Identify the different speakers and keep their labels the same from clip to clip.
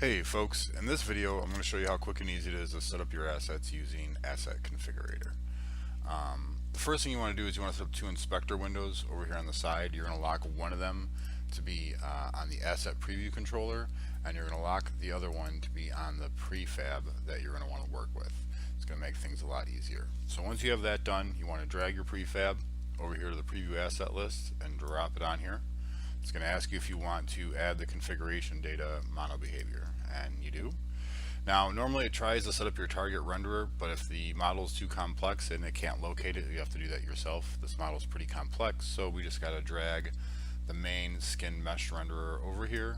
Speaker 1: Hey folks, in this video I'm going to show you how quick and easy it is to set up your assets using Asset Configurator. The first thing you want to do is you want to set up two inspector windows over here on the side. You're going to lock one of them to be on the Asset Preview controller, and you're going to lock the other one to be on the prefab that you're going to want to work with. It's going to make things a lot easier. So once you have that done, you want to drag your prefab over here to the preview asset list and drop it on here. It's going to ask you if you want to add the configuration data mono behavior, and you do. Now normally it tries to set up your target renderer, but if the model is too complex and it can't locate it, you have to do that yourself. This model is pretty complex, so we just got to drag the main skin mesh renderer over here,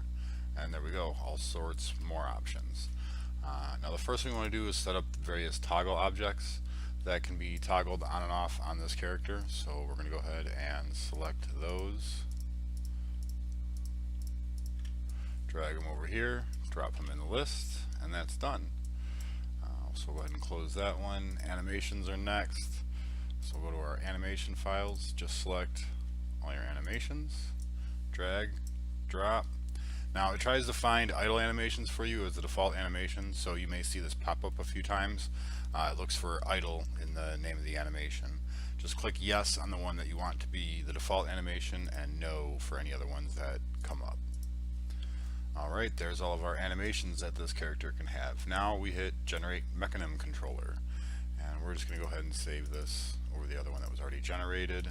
Speaker 1: and there we go, all sorts more options. Now the first thing we want to do is set up various toggle objects that can be toggled on and off on this character. So we're going to go ahead and select those, drag them over here, drop them in the list, and that's done. So we'll go ahead and close that one. Animations are next. So we'll go to our animation files, just select all your animations, drag, drop. Now it tries to find idle animations for you as the default animation, so you may see this pop up a few times. It looks for idle in the name of the animation. Just click yes on the one that you want to be the default animation and no for any other ones that come up. Alright, there's all of our animations that this character can have. Now we hit Generate Mechanism Controller, and we're just going to go ahead and save this over the other one that was already generated.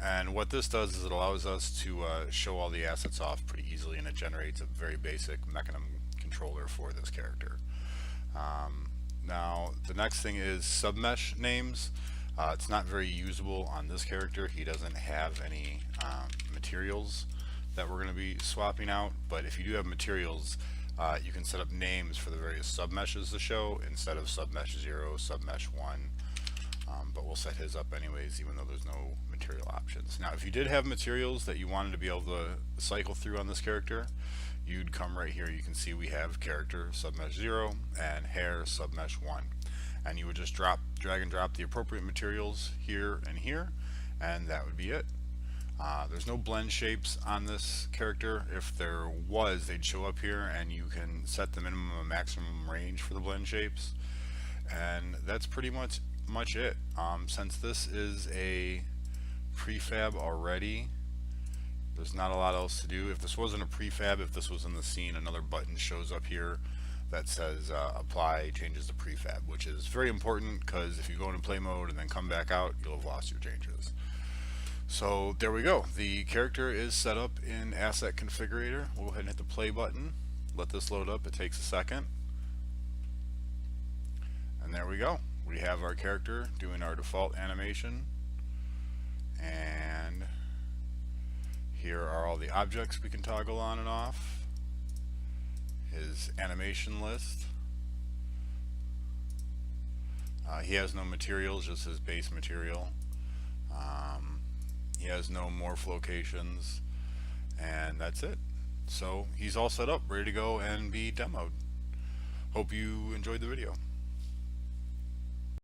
Speaker 1: And what this does is it allows us to show all the assets off pretty easily, and it generates a very basic mechanism controller for this character. Now the next thing is submesh names. It's not very usable on this character. He doesn't have any materials that we're going to be swapping out, but if you do have materials, you can set up names for the various submeshes to show instead of submesh 0, submesh 1, but we'll set his up anyways even though there's no material options. Now if you did have materials that you wanted to be able to cycle through on this character, you'd come right here. You can see we have character submesh 0 and hair submesh 1, and you would just drag and drop the appropriate materials here and here, and that would be it. There's no blend shapes on this character. If there was, they'd show up here, and you can set the minimum and maximum range for the blend shapes, and that's pretty much it. Since this is a prefab already, there's not a lot else to do. If this wasn't a prefab, if this was in the scene, another button shows up here that says apply changes to prefab, which is very important because if you go into play mode and then come back out, you'll have lost your changes. So there we go. The character is set up in Asset Configurator. We'll go ahead and hit the play button. Let this load up. It takes a second. And there we go. We have our character doing our default animation. And here are all the objects we can toggle on and off. His animation list. He has no materials, just his base material. He has no morph locations, and that's it. So he's all set up, ready to go and be demoed. Hope you enjoyed the video.